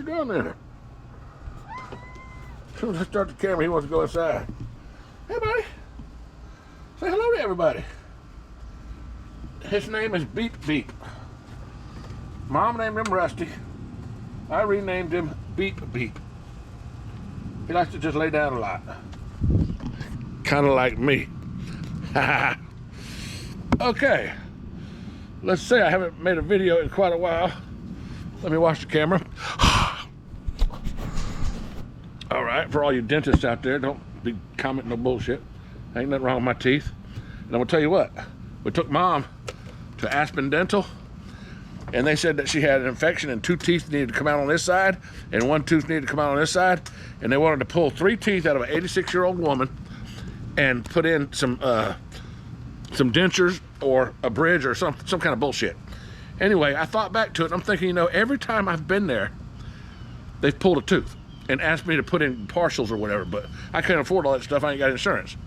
you doing there? As soon as I start the camera, he wants to go inside. Hey, buddy. Say hello to everybody. His name is Beep Beep. Mom named him Rusty. I renamed him Beep Beep. He likes to just lay down a lot. Kind of like me. Okay. Let's say I haven't made a video in quite a while. Let me wash the camera. All right, for all you dentists out there, don't be commenting no bullshit. Ain't nothing wrong with my teeth. And I'm gonna tell you what, we took Mom to Aspen Dental, and they said that she had an infection and 2 teeth needed to come out on this side, and 1 tooth needed to come out on this side, and they wanted to pull 3 teeth out of an 86-year-old woman and put in some dentures or a bridge or some kind of bullshit. Anyway, I thought back to it, and I'm thinking, you know, every time I've been there, they've pulled a tooth and asked me to put in partials or whatever, but I can't afford all that stuff. I ain't got insurance.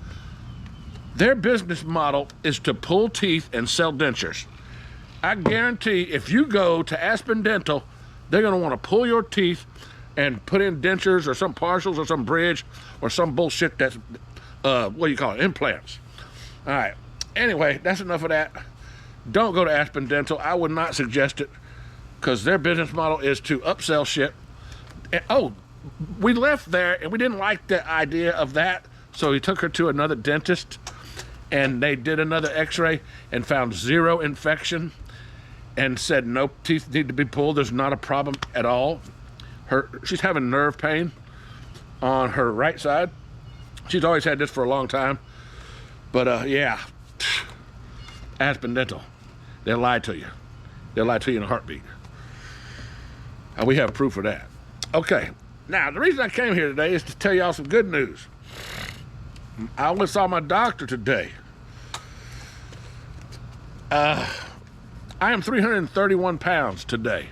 Their business model is to pull teeth and sell dentures. I guarantee if you go to Aspen Dental, they're gonna wanna pull your teeth and put in dentures or some partials or some bridge or some bullshit that's, what do you call it, implants. All right, anyway, that's enough of that. Don't go to Aspen Dental. I would not suggest it because their business model is to upsell shit. And, oh, we left there and we didn't like the idea of that, so we took her to another dentist and they did another x-ray and found 0 infection and said no teeth need to be pulled. There's not a problem at all. She's having nerve pain on her right side. She's always had this for a long time. But yeah, Aspen Dental, they'll lie to you. They'll lie to you in a heartbeat. And we have proof of that. Okay, now the reason I came here today is to tell y'all some good news. I went saw my doctor today. I am 331 pounds today.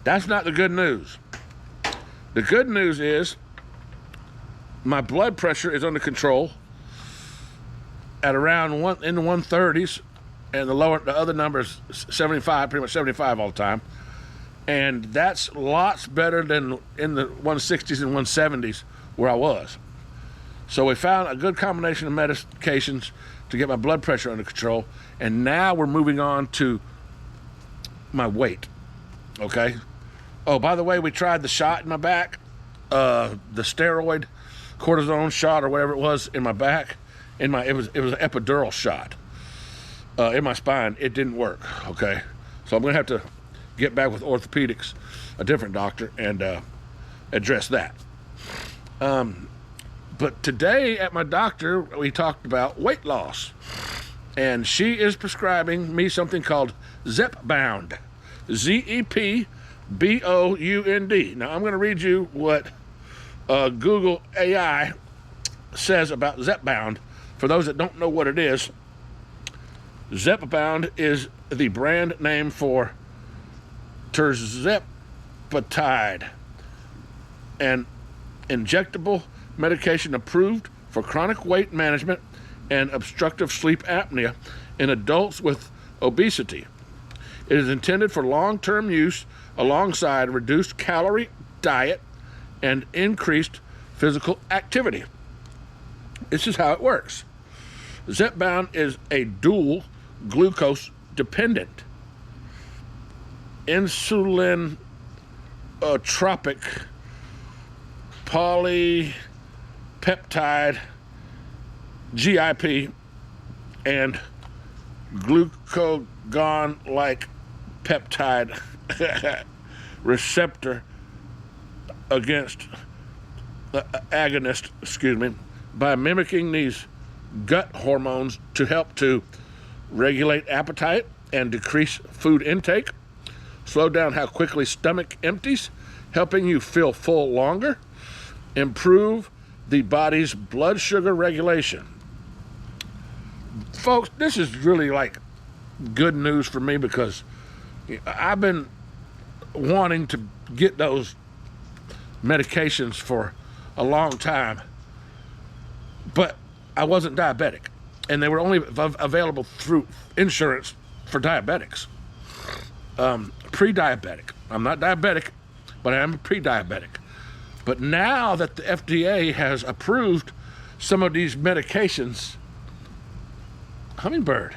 That's not the good news. The good news is my blood pressure is under control at around in the 130s, and the other number is 75, pretty much 75 all the time. And that's lots better than in the 160s and 170s where I was. So we found a good combination of medications to get my blood pressure under control, and now we're moving on to my weight, okay? Oh, by the way, we tried the shot in my back, the steroid cortisone shot or whatever it was in my back. It was an epidural shot in my spine. It didn't work, okay? So I'm gonna have to get back with orthopedics, a different doctor, and address that. But today at my doctor, we talked about weight loss, and she is prescribing me something called ZEPBOUND, ZEPBOUND. Now I'm gonna read you what Google AI says about ZEPBOUND. For those that don't know what it is, ZEPBOUND is the brand name for tirzepatide, an injectable medication approved for chronic weight management and obstructive sleep apnea in adults with obesity. It is intended for long-term use alongside reduced calorie diet and increased physical activity. This is how it works. ZEPBOUND is a dual glucose dependent insulin tropic polypeptide GIP and glucagon-like peptide receptor against agonist, by mimicking these gut hormones to help to regulate appetite and decrease food intake, slow down how quickly stomach empties, helping you feel full longer, improve the body's blood sugar regulation. Folks, this is really like good news for me because I've been wanting to get those medications for a long time, but I wasn't diabetic, and they were only available through insurance for diabetics. Pre-diabetic. I'm not diabetic, but I am a pre-diabetic. But now that the FDA has approved some of these medications, Hummingbird,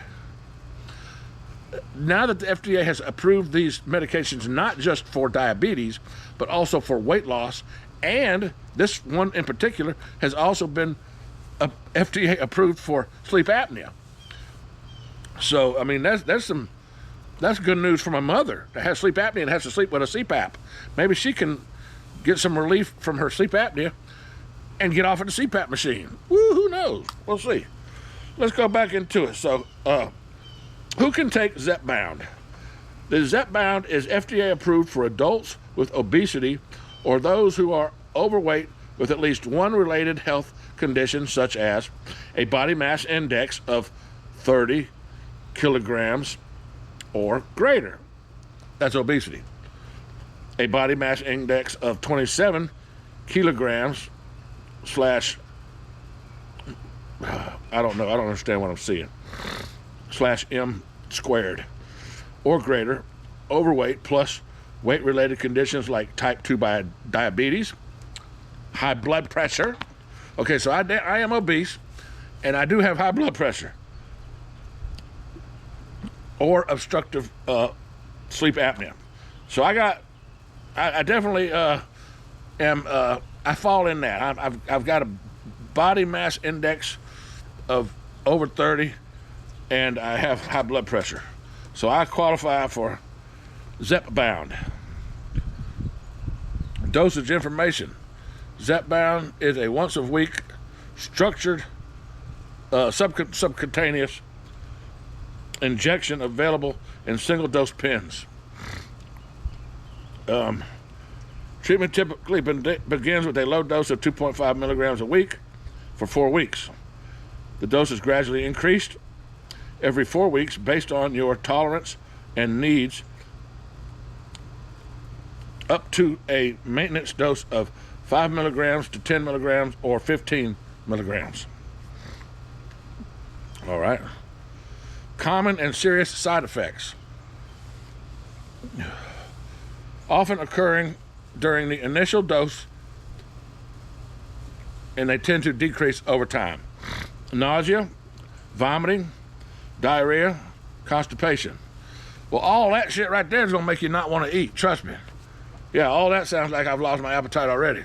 now that the FDA has approved these medications not just for diabetes, but also for weight loss, and this one in particular has also been FDA approved for sleep apnea. So, I mean, that's good news for my mother that has sleep apnea and has to sleep with a CPAP. Maybe she can get some relief from her sleep apnea and get off of the CPAP machine. Woo, who knows? We'll see. Let's go back into it. So, who can take ZEPBOUND? The ZEPBOUND is FDA approved for adults with obesity or those who are overweight with at least one related health condition, such as a body mass index of 30 kilograms or greater. That's obesity. A body mass index of 27 kilograms slash, I don't understand what I'm seeing, slash M squared or greater, overweight plus weight-related conditions like type 2 diabetes, high blood pressure. Okay, so I am obese, and I do have high blood pressure, or obstructive sleep apnea. So I definitely I fall in that. I've got a body mass index of over 30, and I have high blood pressure. So I qualify for ZEPBOUND. Dosage information. ZEPBOUND is a once-a-week structured subcutaneous injection available in single-dose pens. Treatment typically begins with a low dose of 2.5 milligrams a week for 4 weeks. The dose is gradually increased every 4 weeks based on your tolerance and needs, up to a maintenance dose of 5 milligrams to 10 milligrams or 15 milligrams. All right. Common and serious side effects. Often occurring during the initial dose, and they tend to decrease over time. Nausea, vomiting, diarrhea, constipation. Well, all that shit right there is going to make you not want to eat, trust me. Yeah, all that sounds like I've lost my appetite already.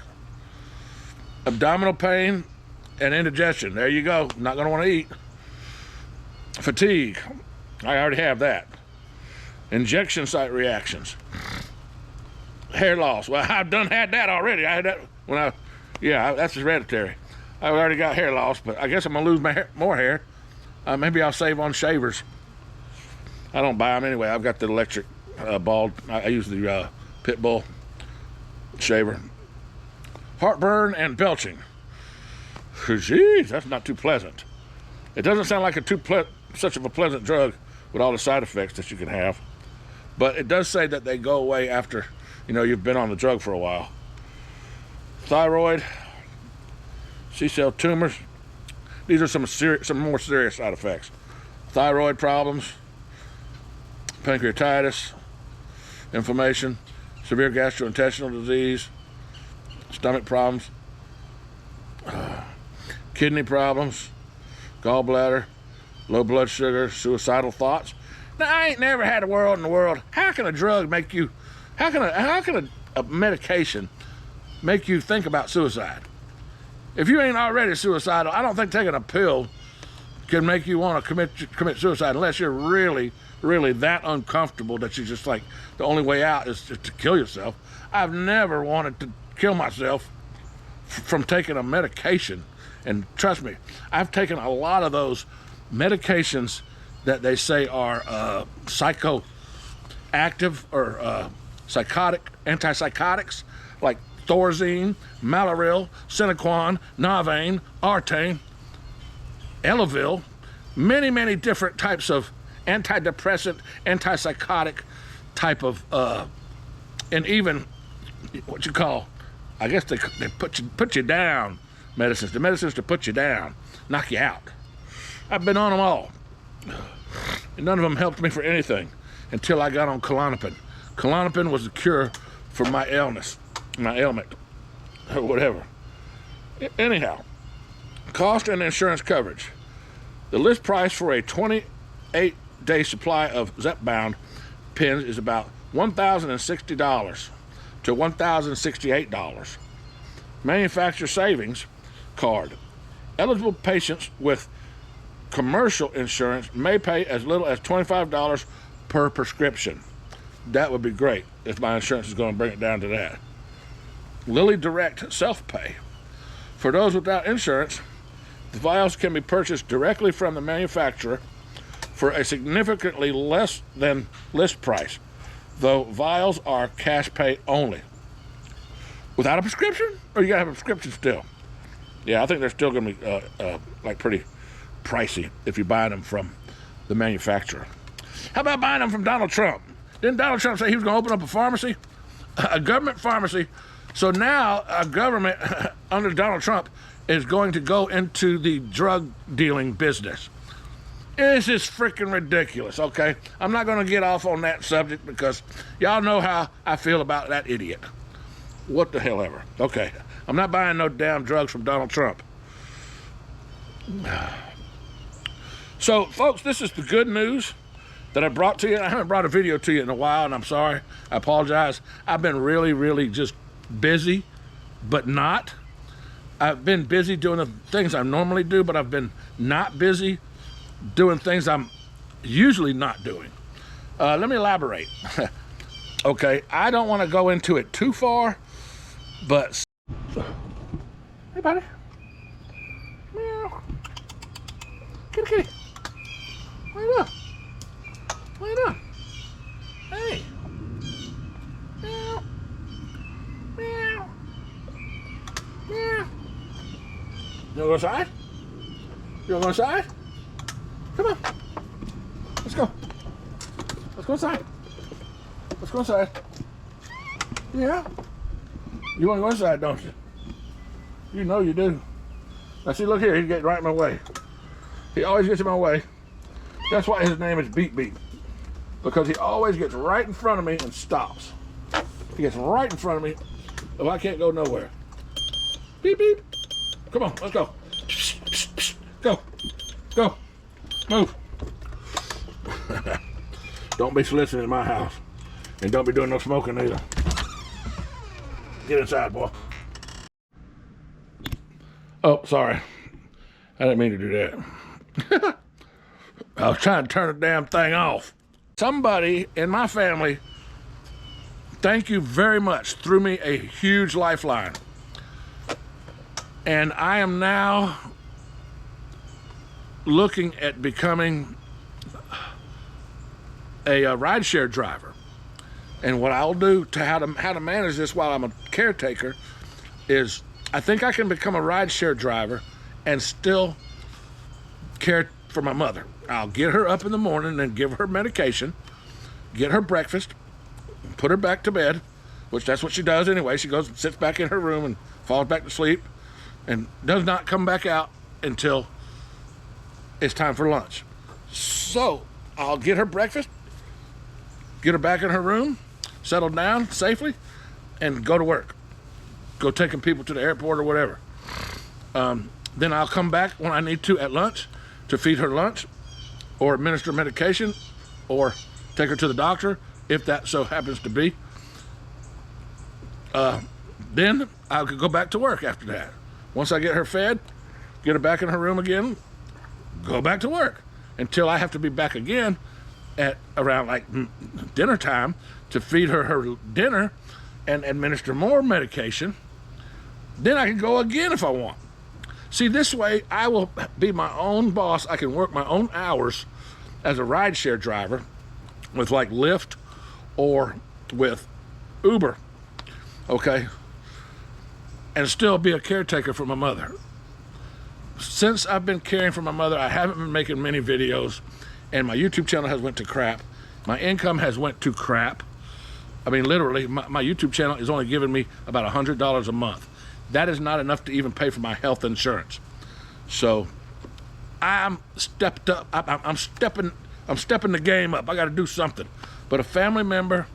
Abdominal pain and indigestion. There you go. Not going to want to eat. Fatigue. I already have that. Injection site reactions. Hair loss. Well, I've had that already. I had that that's hereditary. I've already got hair loss, but I guess I'm going to lose more hair. Maybe I'll save on shavers. I don't buy them anyway. I've got the electric bald. I use the pit bull shaver. Heartburn and belching. Jeez, that's not too pleasant. It doesn't sound like such of a pleasant drug with all the side effects that you can have. But it does say that they go away after, you've been on the drug for a while. Thyroid, C-cell tumors. These are some more serious side effects. Thyroid problems, pancreatitis, inflammation, severe gastrointestinal disease, stomach problems, kidney problems, gallbladder, low blood sugar, suicidal thoughts. Now, I ain't never had a world in the world. How can a drug make you, how can a medication make you think about suicide? If you ain't already suicidal, I don't think taking a pill can make you want to commit suicide unless you're really, really that uncomfortable that you just like, the only way out is just to kill yourself. I've never wanted to kill myself from taking a medication. And trust me, I've taken a lot of those medications that they say are psychoactive or antipsychotics, like Thorazine, Malaril, Sinequan, Navain, Artane, Elavil, many, many different types of antidepressant, antipsychotic type of, and even what you call, I guess they put you down medicines. The medicines to put you down, knock you out. I've been on them all. And none of them helped me for anything until I got on Klonopin. Klonopin was the cure for my illness, my ailment, or whatever. Anyhow, cost and insurance coverage. The list price for a 28-day supply of ZEPBOUND pins is about $1,060 to $1,068. Manufacturer savings card. Eligible patients with commercial insurance may pay as little as $25 per prescription. That would be great if my insurance is going to bring it down to that. Lilly Direct self-pay. For those without insurance, the vials can be purchased directly from the manufacturer for a significantly less than list price, though vials are cash pay only. Without a prescription? Or you gotta have a prescription still? Yeah, I think they're still gonna be like pretty pricey if you're buying them from the manufacturer. How about buying them from Donald Trump? Didn't Donald Trump say he was gonna open up a pharmacy? A government pharmacy. So now a government under Donald Trump is going to go into the drug dealing business. This is freaking ridiculous, okay? I'm not gonna get off on that subject because y'all know how I feel about that idiot. What the hell ever. Okay, I'm not buying no damn drugs from Donald Trump. So, folks, this is the good news that I brought to you. I haven't brought a video to you in a while, and I'm sorry. I apologize. I've been really, really just busy, but not. I've been busy doing the things I normally do, but I've been not busy doing things I'm usually not doing. Let me elaborate. Okay, I don't want to go into it too far, but... Hey, buddy. Meow. Kitty, kitty. What are you doing? What are you doing? Hey. Meow. Meow. Meow. You wanna go inside? You wanna go inside? Come on. Let's go. Let's go inside. Let's go inside. Yeah. You want to go inside, don't you? You know you do. Now see, look here. He's getting right in my way. He always gets in my way. That's why his name is Beep Beep. Because he always gets right in front of me and stops. He gets right in front of me. Oh, I can't go nowhere. Beep Beep. Come on, let's go. Go. Go. Move. Don't be soliciting in my house. And don't be doing no smoking either. Get inside, boy. Oh, sorry. I didn't mean to do that. I was trying to turn the damn thing off. Somebody in my family, thank you very much, threw me a huge lifeline. And I am now looking at becoming a rideshare driver. And what I'll do to how to manage this while I'm a caretaker is I think I can become a rideshare driver and still care for my mother. I'll get her up in the morning and give her medication, get her breakfast, put her back to bed, which that's what she does anyway. She goes and sits back in her room and falls back to sleep and does not come back out until it's time for lunch. So I'll get her breakfast, get her back in her room, settle down safely, and go to work. Go taking people to the airport or whatever. Then I'll come back when I need to at lunch to feed her lunch or administer medication or take her to the doctor if that so happens to be. Then I could go back to work after that. Once I get her fed, get her back in her room again, go back to work until I have to be back again at around like dinner time to feed her dinner and administer more medication. Then I can go again if I want. See, this way I will be my own boss. I can work my own hours as a rideshare driver with like Lyft or with Uber, okay? And still be a caretaker for my mother. Since I've been caring for my mother, I haven't been making many videos, and my YouTube channel has went to crap. My income has went to crap. I mean, literally, my YouTube channel is only giving me about $100 a month. That is not enough to even pay for my health insurance. So I'm stepped up. I'm stepping the game up. I got to do something. But a family member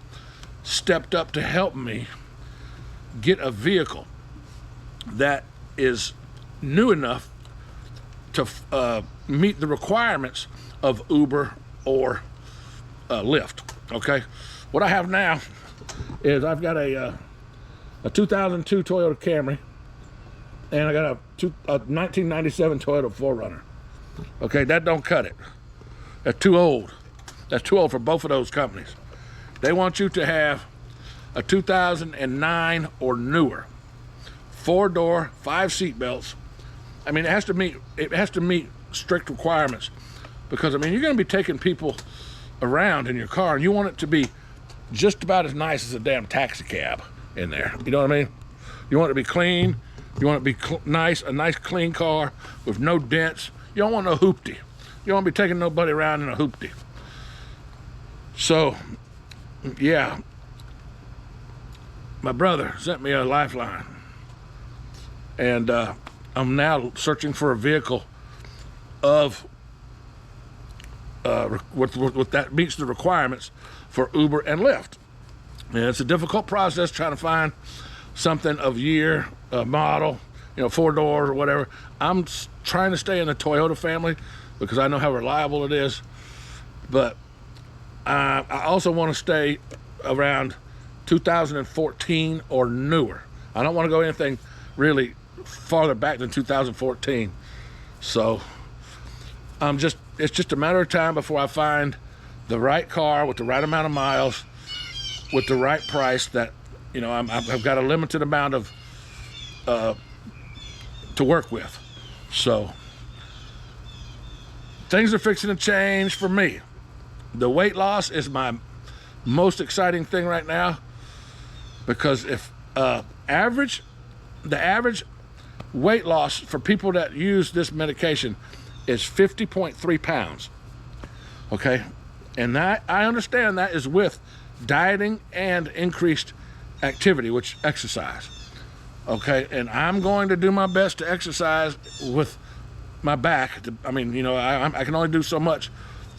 stepped up to help me get a vehicle that is new enough to meet the requirements of Uber or Lyft. Okay, what I have now is I've got a 2002 Toyota Camry, and I got a 1997 Toyota 4Runner. Okay, that don't cut it. That's too old. That's too old for both of those companies. They want you to have a 2009 or newer, 4-door, 5 seat belts. I mean, it has to meet strict requirements, because I mean, you're going to be taking people around in your car, and you want it to be just about as nice as a damn taxi cab in there. You know what I mean? You want it to be clean. You want it to be nice, a nice clean car with no dents. You don't want no hoopty. You don't want to be taking nobody around in a hoopty. So, yeah, my brother sent me a lifeline, and I'm now searching for a vehicle of with that meets the requirements for Uber and Lyft. And it's a difficult process trying to find something of year, model, 4 doors or whatever. I'm trying to stay in the Toyota family because I know how reliable it is, but I also want to stay around 2014 or newer. I don't want to go anything really farther back than 2014. So it's just a matter of time before I find the right car with the right amount of miles, with the right price that, I've got a limited amount of to work with. So things are fixing to change for me. The weight loss is my most exciting thing right now, because if the average weight loss for people that use this medication is 50.3 pounds. Okay, and that, I understand that is with dieting and increased activity, which exercise. Okay, and I'm going to do my best to exercise with my back. I mean, I can only do so much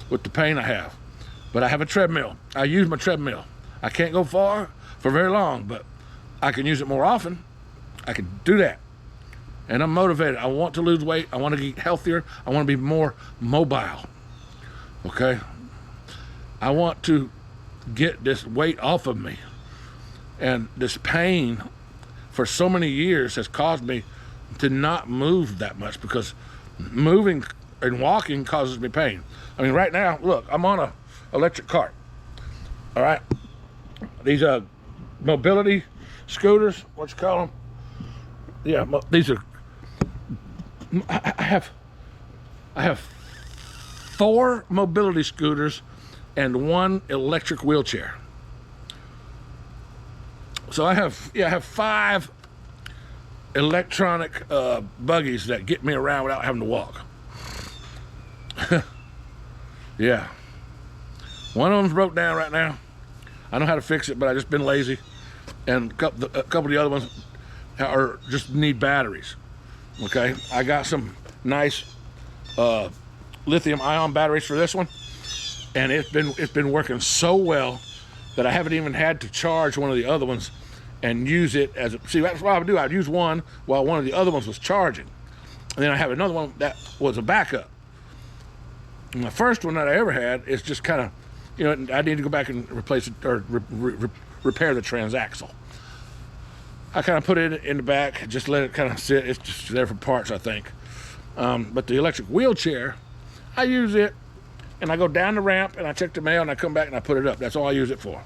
with the pain I have, but I have a treadmill. I use my treadmill. I can't go far for very long, but I can use it more often. I can do that, and I'm motivated. I want to lose weight. I want to get healthier. I want to be more mobile. Okay, I want to get this weight off of me, and this pain for so many years has caused me to not move that much, because moving and walking causes me pain. I mean, right now, look, I'm on a electric cart. All right, these mobility scooters, what you call them? Yeah, these are. I have 4 mobility scooters and 1 electric wheelchair. So I have 5 electronic buggies that get me around without having to walk. Yeah. One of them's broke down right now. I know how to fix it, but I just been lazy. And a couple of the other ones are just need batteries. Okay, I got some nice lithium-ion batteries for this one, and it's been working so well that I haven't even had to charge one of the other ones and use it as a. See, that's what I would do. I'd use one while one of the other ones was charging, and then I have another one that was a backup. And the first one that I ever had is just kind of, I need to go back and replace it or repair the transaxle. I kind of put it in the back, just let it kind of sit. It's just there for parts, I think. But the electric wheelchair, I use it, and I go down the ramp, and I check the mail, and I come back, and I put it up. That's all I use it for.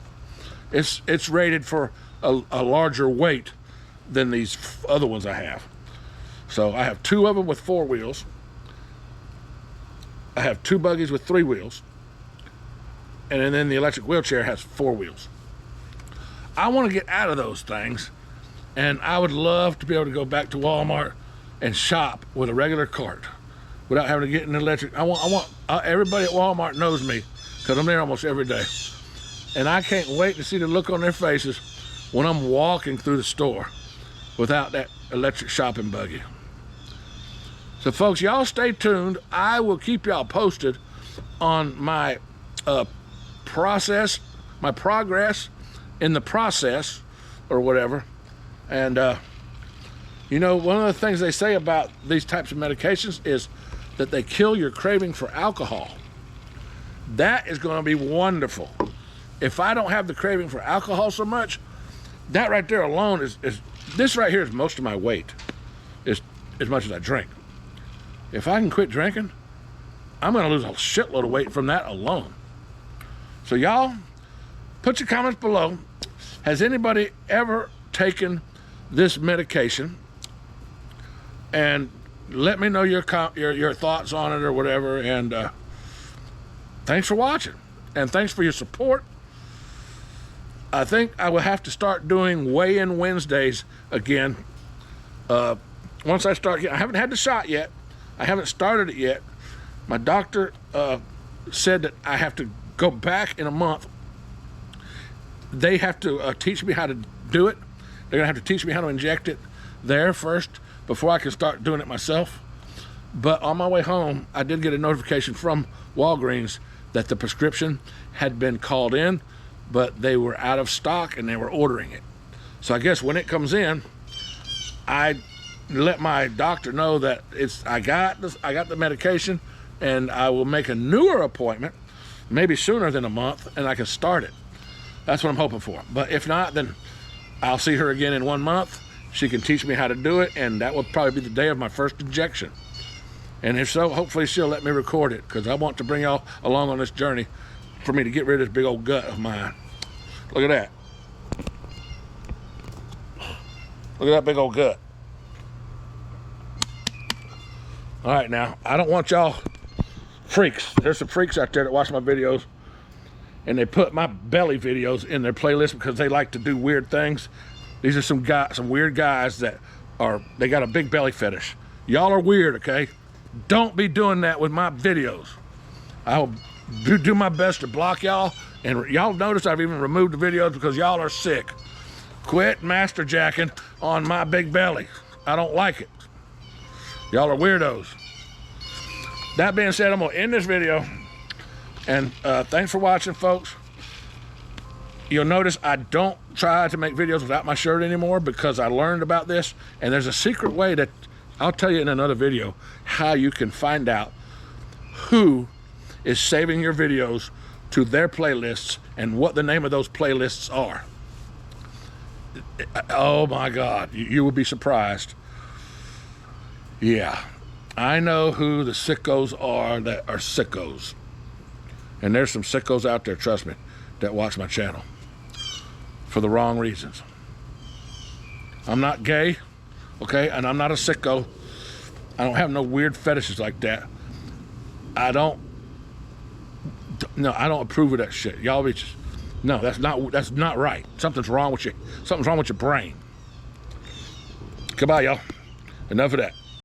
It's rated for a larger weight than these other ones I have. So I have 2 of them with 4 wheels. I have 2 buggies with 3 wheels. And then the electric wheelchair has 4 wheels. I want to get out of those things. And I would love to be able to go back to Walmart and shop with a regular cart without having to get an electric. I want everybody at Walmart knows me, because I'm there almost every day. And I can't wait to see the look on their faces when I'm walking through the store without that electric shopping buggy. So folks, y'all stay tuned. I will keep y'all posted on my progress in the process or whatever. And you know, one of the things they say about these types of medications is that they kill your craving for alcohol. That is going to be wonderful. If I don't have the craving for alcohol so much, that right there alone is this right here is most of my weight, is as much as I drink. If I can quit drinking, I'm going to lose a shitload of weight from that alone. So y'all, put your comments below. Has anybody ever taken this medication? And let me know your thoughts on it or whatever. And thanks for watching. And thanks for your support. I think I will have to start doing weigh-in Wednesdays again. Once I start, I haven't had the shot yet. I haven't started it yet. My doctor said that I have to go back in a month. They have to teach me how to do it. They're gonna have to teach me how to inject it there first before I can start doing it myself. But on my way home, I did get a notification from Walgreens that the prescription had been called in, but they were out of stock and they were ordering it. So I guess when it comes in, I let my doctor know that I got the medication, and I will make a newer appointment, maybe sooner than a month, and I can start it. That's what I'm hoping for. But if not, then I'll see her again in 1 month. She can teach me how to do it, and that will probably be the day of my first injection. And if so, hopefully she'll let me record it, because I want to bring y'all along on this journey for me to get rid of this big old gut of mine. Look at that. Look at that big old gut. All right, now, I don't want y'all freaks. There's some freaks out there that watch my videos, and they put my belly videos in their playlist because they like to do weird things. These are some weird guys that they got a big belly fetish. Y'all are weird, okay? Don't be doing that with my videos. I'll do my best to block y'all, and y'all notice I've even removed the videos because y'all are sick. Quit master jacking on my big belly. I don't like it. Y'all are weirdos. That being said, I'm gonna end this video, and thanks for watching, folks. You'll notice I don't try to make videos without my shirt anymore because I learned about this, and there's a secret way that I'll tell you in another video how you can find out who is saving your videos to their playlists and what the name of those playlists are. Oh my God, you would be surprised. Yeah, I know who the sickos are that are sickos. And there's some sickos out there, trust me, that watch my channel for the wrong reasons. I'm not gay, okay, and I'm not a sicko. I don't have no weird fetishes like that. I don't approve of that shit. Y'all be just, no, that's not right. Something's wrong with you. Something's wrong with your brain. Goodbye, y'all. Enough of that.